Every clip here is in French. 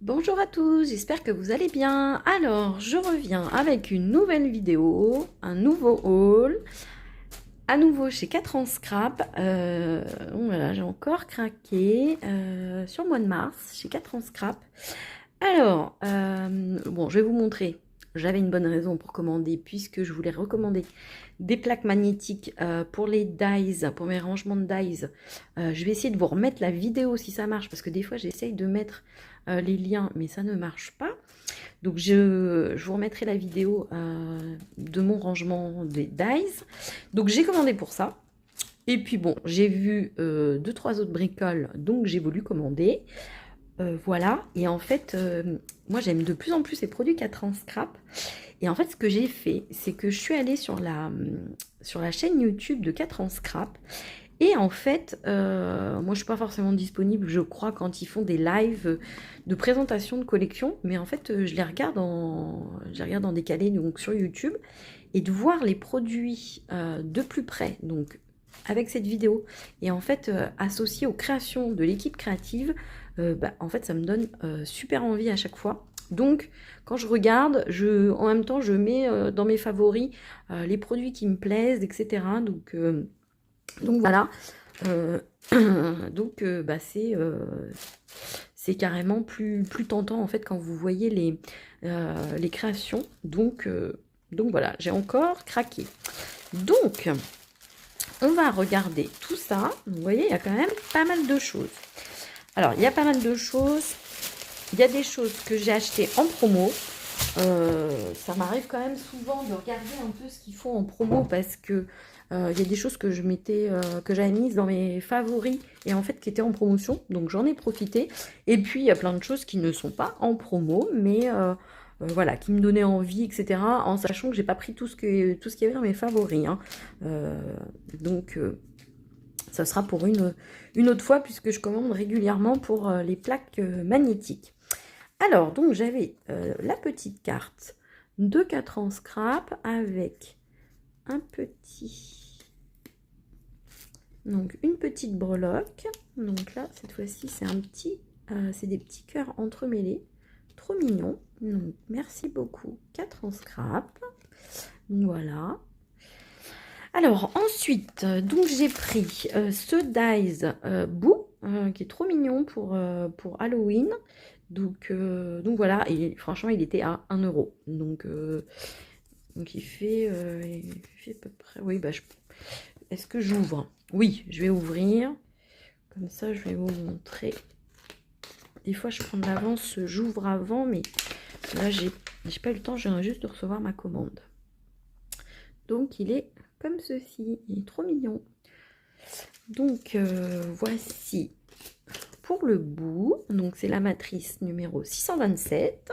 Bonjour à tous, j'espère que vous allez bien. Alors, je reviens avec une nouvelle vidéo, un nouveau haul, à nouveau chez 4 ans Scrap. Voilà, j'ai encore craqué sur le mois de mars chez 4 ans Scrap. Alors, bon, je vais vous montrer. J'avais une bonne raison pour commander puisque je voulais recommander des plaques magnétiques pour les dies, pour mes rangements de dies. Je vais essayer de vous remettre la vidéo si ça marche parce que des fois j'essaye de mettre les liens mais ça ne marche pas. Donc je vous remettrai la vidéo de mon rangement des dies. Donc j'ai commandé pour ça. Et puis bon, j'ai vu 2-3 autres bricoles, donc j'ai voulu commander. Voilà, et en fait, moi j'aime de plus en plus ces produits 4 ans scrap. Et en fait, ce que j'ai fait, c'est que je suis allée sur la chaîne YouTube de 4 ans scrap. Et en fait, moi je ne suis pas forcément disponible, je crois, quand ils font des lives de présentation de collection. Mais en fait, je les regarde en décalé donc sur YouTube. Et de voir les produits de plus près, donc avec cette vidéo, et en fait associé aux créations de l'équipe créative, en fait ça me donne super envie à chaque fois. Donc quand je regarde, en même temps je mets dans mes favoris les produits qui me plaisent, etc. Donc voilà. Euh, c'est carrément plus tentant en fait quand vous voyez les créations. Donc voilà, j'ai encore craqué. Donc, on va regarder tout ça. Vous voyez, il y a quand même pas mal de choses. Alors, il y a pas mal de choses. Il y a des choses que j'ai achetées en promo. Ça m'arrive quand même souvent de regarder un peu ce qu'ils font en promo parce que il y a des choses que que j'avais mises dans mes favoris et en fait qui étaient en promotion. Donc j'en ai profité. Et puis il y a plein de choses qui ne sont pas en promo, mais voilà, qui me donnaient envie, etc. En sachant que j'ai pas pris tout ce qu'il y avait dans mes favoris, hein. Euh, ça sera pour une autre fois puisque je commande régulièrement pour les plaques magnétiques. Alors, donc j'avais la petite carte de 4 ans scrap avec un petit, donc une petite breloque. Donc là, cette fois-ci, c'est des petits cœurs entremêlés, trop mignon. Donc merci beaucoup, 4 ans scrap. Voilà. Alors ensuite, donc j'ai pris ce Dies Boo, qui est trop mignon pour Halloween. Donc voilà, et franchement il était à 1 euro. Donc il fait à peu près. Oui, est-ce que j'ouvre? Oui, je vais ouvrir. Comme ça, je vais vous montrer. Des fois, je prends de l'avance, j'ouvre avant, mais là, j'ai pas eu le temps, je viens juste de recevoir ma commande. Donc, il est comme ceci. Il est trop mignon. Donc, voici pour le bout. Donc, c'est la matrice numéro 627.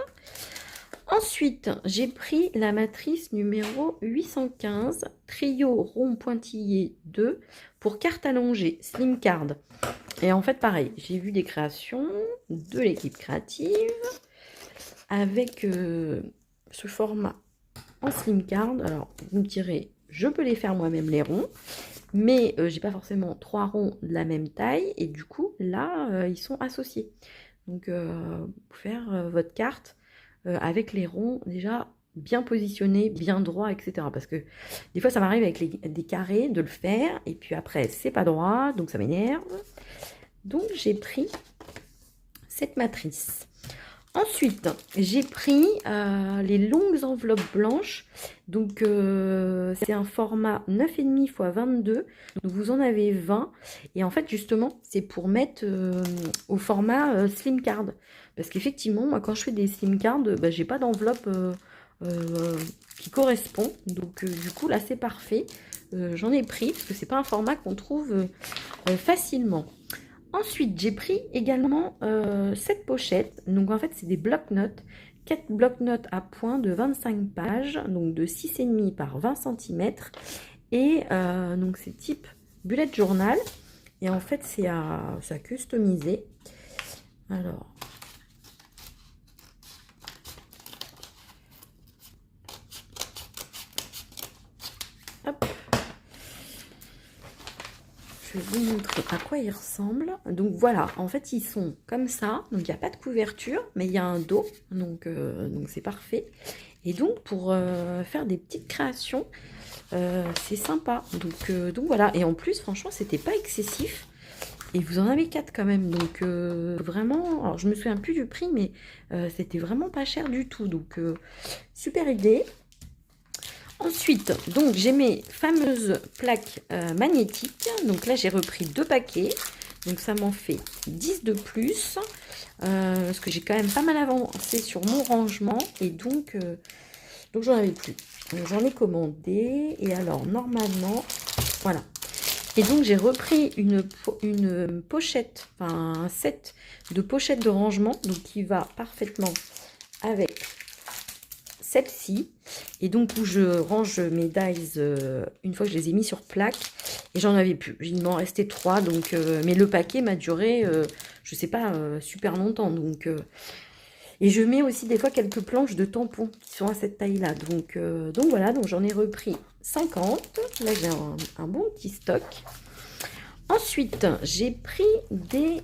Ensuite, j'ai pris la matrice numéro 815, trio rond pointillé 2 pour carte allongée, slim card. Et en fait, pareil, j'ai vu des créations de l'équipe créative avec ce format en slim card. Alors, vous me direz, je peux les faire moi-même les ronds, mais j'ai pas forcément 3 ronds de la même taille. Et du coup, là, ils sont associés. Donc, pour faire votre carte avec les ronds déjà bien positionnés, bien droits, etc. Parce que des fois, ça m'arrive avec des carrés de le faire, et puis après, c'est pas droit, donc ça m'énerve. Donc, j'ai pris cette matrice. Ensuite, j'ai pris les longues enveloppes blanches. Donc, c'est un format 9,5 x 22. Donc, vous en avez 20. Et en fait, justement, c'est pour mettre au format slim card. Parce qu'effectivement, moi, quand je fais des slim cards, j'ai pas d'enveloppe qui correspond. Donc, du coup, là, c'est parfait. J'en ai pris parce que c'est pas un format qu'on trouve facilement. Ensuite, j'ai pris également cette pochette. Donc, en fait, c'est des bloc-notes. 4 bloc-notes à points de 25 pages, donc de 6,5 par 20 cm. Et donc, c'est type bullet journal. Et en fait, c'est à customiser. Alors, hop. Je je vais vous montrer à quoi ils ressemblent. Donc voilà, en fait ils sont comme ça, donc il n'y a pas de couverture, mais il y a un dos, donc c'est parfait. Et donc pour faire des petites créations, c'est sympa. Donc voilà, et en plus franchement c'était pas excessif. Et vous en avez 4 quand même, donc vraiment, alors je me souviens plus du prix, mais c'était vraiment pas cher du tout, donc super idée. Ensuite, donc j'ai mes fameuses plaques magnétiques. Donc là, j'ai repris 2 paquets. Donc ça m'en fait 10 de plus. Parce que j'ai quand même pas mal avancé sur mon rangement. Et donc j'en avais plus. J'en ai commandé. Et alors, normalement, voilà. Et donc j'ai repris une pochette, enfin un set de pochettes de rangement. Donc qui va parfaitement avec celle-ci, et donc où je range mes dies une fois que je les ai mis sur plaque, et j'en avais plus, il m'en restait 3, donc mais le paquet m'a duré je sais pas super longtemps, donc et je mets aussi des fois quelques planches de tampons qui sont à cette taille là, donc voilà, donc j'en ai repris 50, là j'ai un bon petit stock. Ensuite, j'ai pris des...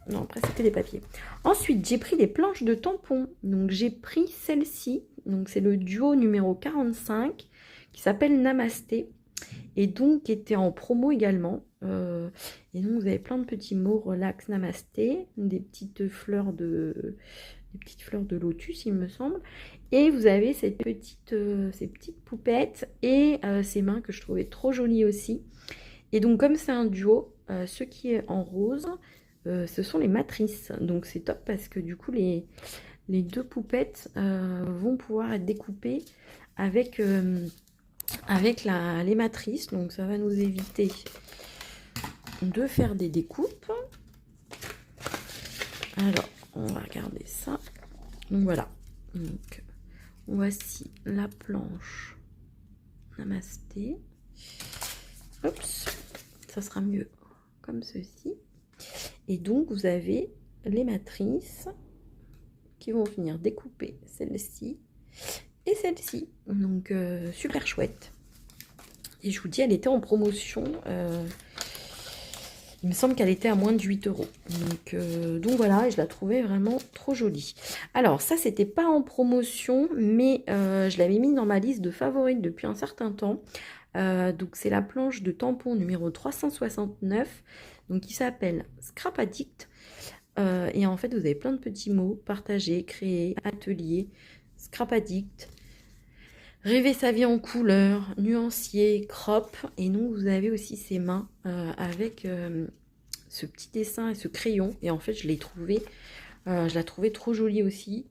non, après c'était des papiers. Ensuite, j'ai pris des planches de tampons. Donc, j'ai pris celle-ci. Donc, c'est le duo numéro 45 qui s'appelle Namasté. Et donc, qui était en promo également. Et donc, vous avez plein de petits mots relax Namasté. Des petites fleurs de lotus, il me semble. Et vous avez ces petites poupettes et ces mains que je trouvais trop jolies aussi. Et donc comme c'est un duo, ce qui est en rose, ce sont les matrices. Donc c'est top parce que du coup les 2 poupettes vont pouvoir être découpées avec les matrices. Donc ça va nous éviter de faire des découpes. Alors on va regarder ça. Donc voilà. Donc voici la planche Namasté. Oups, ça sera mieux comme ceci. Et donc, vous avez les matrices qui vont venir découper celle-ci et celle-ci. Donc, super chouette. Et je vous dis, elle était en promotion. Il me semble qu'elle était à moins de 8 €. Donc voilà, et je la trouvais vraiment trop jolie. Alors, ça, c'était pas en promotion, mais je l'avais mis dans ma liste de favorites depuis un certain temps. Donc c'est la planche de tampon numéro 369, donc qui s'appelle Scrap Addict. Et en fait vous avez plein de petits mots: partager, créer, atelier, Scrap Addict, rêver sa vie en couleur, nuancier, crop. Et donc vous avez aussi ces mains avec ce petit dessin et ce crayon. Et en fait je la trouvais trop jolie aussi.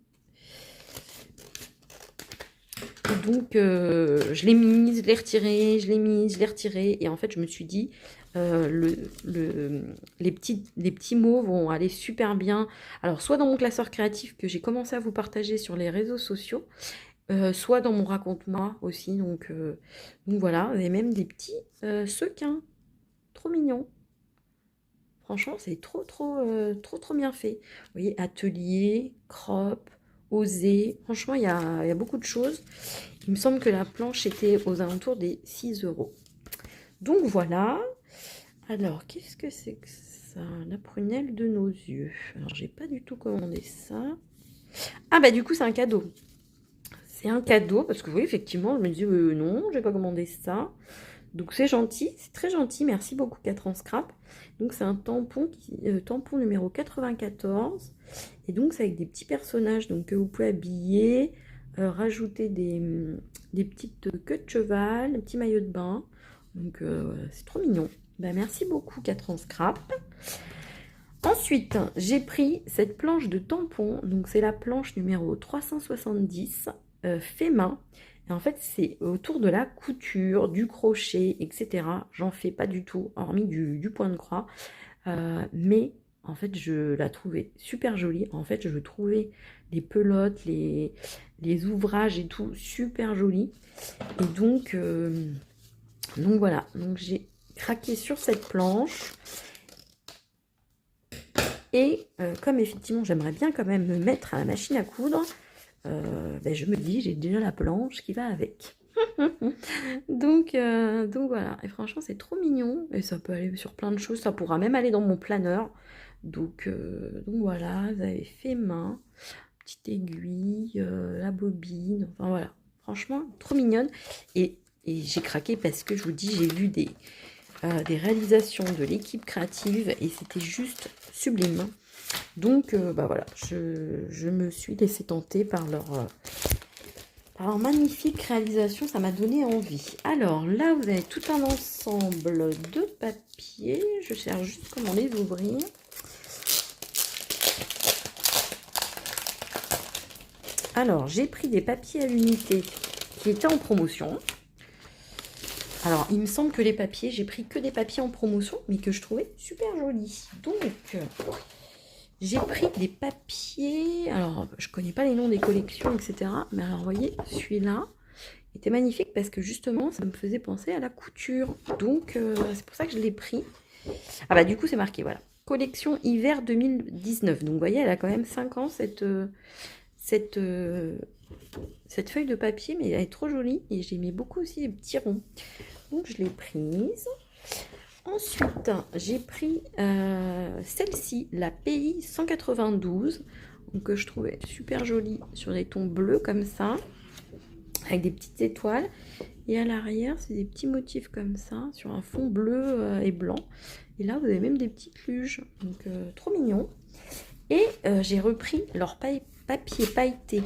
Donc je l'ai mise, je l'ai retirée, je l'ai mise, je l'ai retirée. Et en fait je me suis dit les petits mots vont aller super bien. Alors soit dans mon classeur créatif que j'ai commencé à vous partager sur les réseaux sociaux, soit dans mon raconte-moi aussi. Donc voilà, et même des petits sequins, trop mignons. Franchement, c'est trop bien fait. Vous voyez, atelier, crop, oser. Franchement, il y a beaucoup de choses. Il me semble que la planche était aux alentours des 6 €. Donc voilà. Alors, qu'est-ce que c'est que ça? La prunelle de nos yeux. Alors, j'ai pas du tout commandé ça. Ah bah du coup, c'est un cadeau. C'est un cadeau parce que oui, effectivement, je me dis non, j'ai pas commandé ça. Donc c'est gentil, c'est très gentil. Merci beaucoup 4 ans scrap. Donc c'est un tampon tampon numéro 94. Et donc c'est avec des petits personnages donc que vous pouvez habiller, rajouter des petites queues de cheval, un petit maillot de bain. Donc c'est trop mignon. Bah, merci beaucoup 4 ans scrap. Ensuite, j'ai pris cette planche de tampon. Donc c'est la planche numéro 370 fait main. Et en fait, c'est autour de la couture, du crochet, etc. J'en fais pas du tout, hormis du point de croix. Mais en fait, je la trouvais super jolie. En fait, je trouvais les pelotes, les ouvrages et tout super jolis. Et donc voilà. Donc j'ai craqué sur cette planche. Et comme effectivement, j'aimerais bien quand même me mettre à la machine à coudre, ben, je me dis, j'ai déjà la planche qui va avec. Donc voilà, et franchement c'est trop mignon, et ça peut aller sur plein de choses, ça pourra même aller dans mon planeur. Donc voilà, vous avez fait main, petite aiguille, la bobine, enfin voilà, franchement trop mignonne. Et j'ai craqué parce que je vous dis, j'ai vu des réalisations de l'équipe créative et c'était juste sublime. Donc bah voilà, je me suis laissée tenter par leur magnifique réalisation, ça m'a donné envie. Alors là, vous avez tout un ensemble de papiers. Je cherche juste comment les ouvrir. Alors, j'ai pris des papiers à l'unité qui étaient en promotion. Alors, il me semble que les papiers, j'ai pris que des papiers en promotion, mais que je trouvais super jolis. Donc, j'ai pris des papiers, alors je connais pas les noms des collections, etc. Mais alors, vous voyez, celui-là était magnifique parce que justement, ça me faisait penser à la couture. Donc, c'est pour ça que je l'ai pris. Ah bah du coup, c'est marqué, voilà. Collection hiver 2019. Donc, vous voyez, elle a quand même 5 ans, cette feuille de papier, mais elle est trop jolie. Et j'ai mis beaucoup aussi des petits ronds. Donc, je l'ai prise. Ensuite, j'ai pris celle-ci, la PI 192, donc, que je trouvais super jolie sur des tons bleus comme ça, avec des petites étoiles. Et à l'arrière, c'est des petits motifs comme ça, sur un fond bleu et blanc. Et là, vous avez même des petites luges, donc trop mignon. Et j'ai repris leur papier pailleté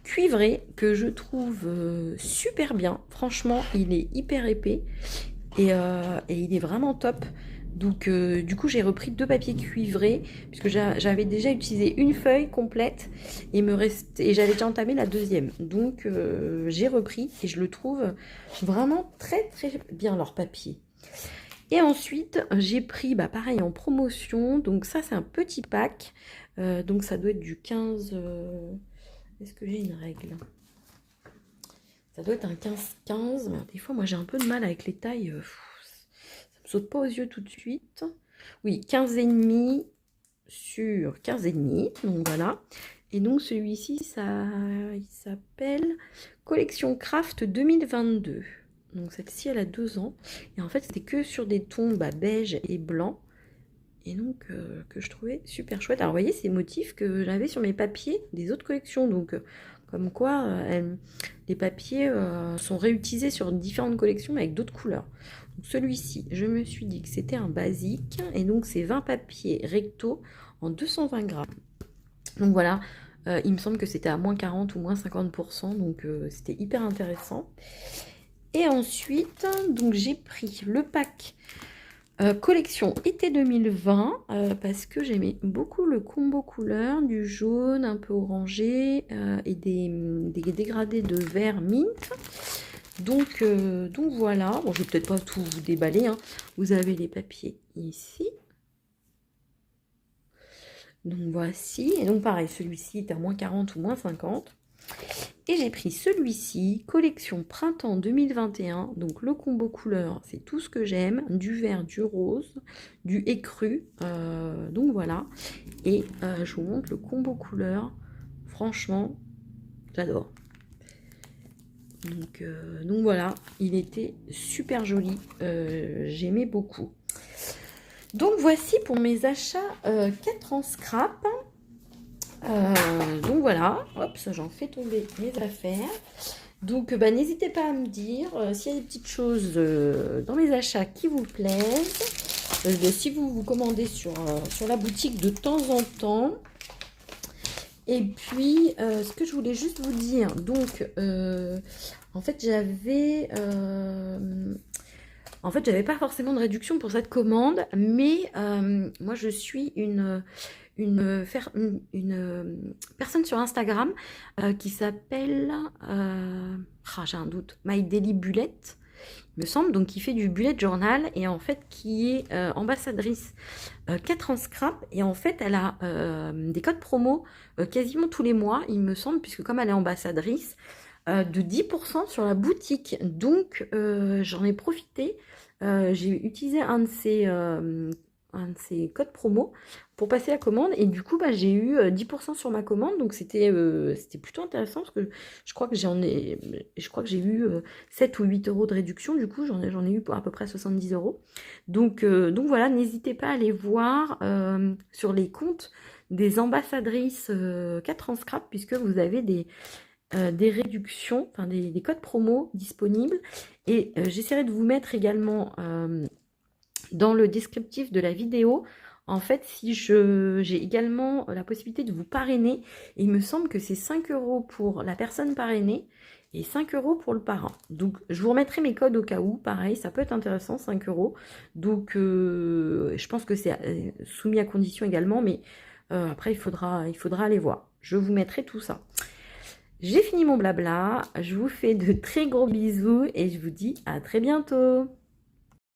cuivré, que je trouve super bien. Franchement, il est hyper épais. Et il est vraiment top. Donc du coup j'ai repris 2 papiers cuivrés puisque j'avais déjà utilisé une feuille complète et j'avais déjà entamé la deuxième. Donc j'ai repris et je le trouve vraiment très très bien leur papier. Et ensuite j'ai pris pareil en promotion, donc ça c'est un petit pack, donc ça doit être du 15. Est-ce que j'ai une règle? Ça doit être un 15-15. Des fois, moi, j'ai un peu de mal avec les tailles. Ça me saute pas aux yeux tout de suite. Oui, 15,5 sur 15,5. Donc, voilà. Et donc, celui-ci, il s'appelle Collection Craft 2022. Donc, celle-ci, elle a 2 ans. Et en fait, c'était que sur des tons beige et blanc. Et donc, que je trouvais super chouette. Alors, vous voyez, ces motifs que j'avais sur mes papiers des autres collections. Donc, comme quoi, les papiers sont réutilisés sur différentes collections, mais avec d'autres couleurs. Donc, celui-ci, je me suis dit que c'était un basique. Et donc, c'est 20 papiers recto en 220 grammes. Donc, voilà. Il me semble que c'était à moins 40 ou moins 50%. Donc, c'était hyper intéressant. Et ensuite, donc j'ai pris le pack collection été 2020 parce que j'aimais beaucoup le combo couleur du jaune un peu orangé et des dégradés de vert mint. Donc voilà, bon, je vais peut-être pas tout vous déballer, hein. Vous avez les papiers ici. Donc voici, et donc pareil, celui-ci est à moins 40 ou moins 50. Et j'ai pris celui-ci, collection printemps 2021, donc le combo couleur, c'est tout ce que j'aime, du vert, du rose, du écru, donc voilà. Et je vous montre le combo couleur, franchement, j'adore. Donc voilà, il était super joli, j'aimais beaucoup. Donc voici pour mes achats 4 en scrap. Donc voilà, hop, ça j'en fais tomber mes affaires. Donc n'hésitez pas à me dire s'il y a des petites choses dans mes achats qui vous plaisent. Si vous commandez sur la boutique de temps en temps. Et puis, ce que je voulais juste vous dire, donc, en fait, j'avais pas forcément de réduction pour cette commande, mais moi, je suis une personne sur Instagram qui s'appelle, j'ai un doute, My Daily Bullet, il me semble, donc qui fait du bullet journal et en fait qui est ambassadrice 4 en scrap, et en fait elle a des codes promo quasiment tous les mois, il me semble, puisque comme elle est ambassadrice, de 10% sur la boutique. Donc j'en ai profité, j'ai utilisé un de ces un de ces codes promo pour passer la commande. Et du coup, bah, j'ai eu 10% sur ma commande. Donc c'était plutôt intéressant parce que je crois que j'ai eu 7 ou 8 euros de réduction. Du coup, j'en ai eu pour à peu près 70 euros. Donc voilà, n'hésitez pas à aller voir sur les comptes des ambassadrices 4 en scrap, puisque vous avez des réductions, enfin des codes promo disponibles. Et j'essaierai de vous mettre également dans le descriptif de la vidéo, en fait, si j'ai également la possibilité de vous parrainer, et il me semble que c'est 5 euros pour la personne parrainée et 5 euros pour le parrain. Donc, je vous remettrai mes codes au cas où, pareil, ça peut être intéressant, 5 euros. Donc, je pense que c'est soumis à condition également, mais après, il faudra aller voir. Je vous mettrai tout ça. J'ai fini mon blabla, je vous fais de très gros bisous et je vous dis à très bientôt.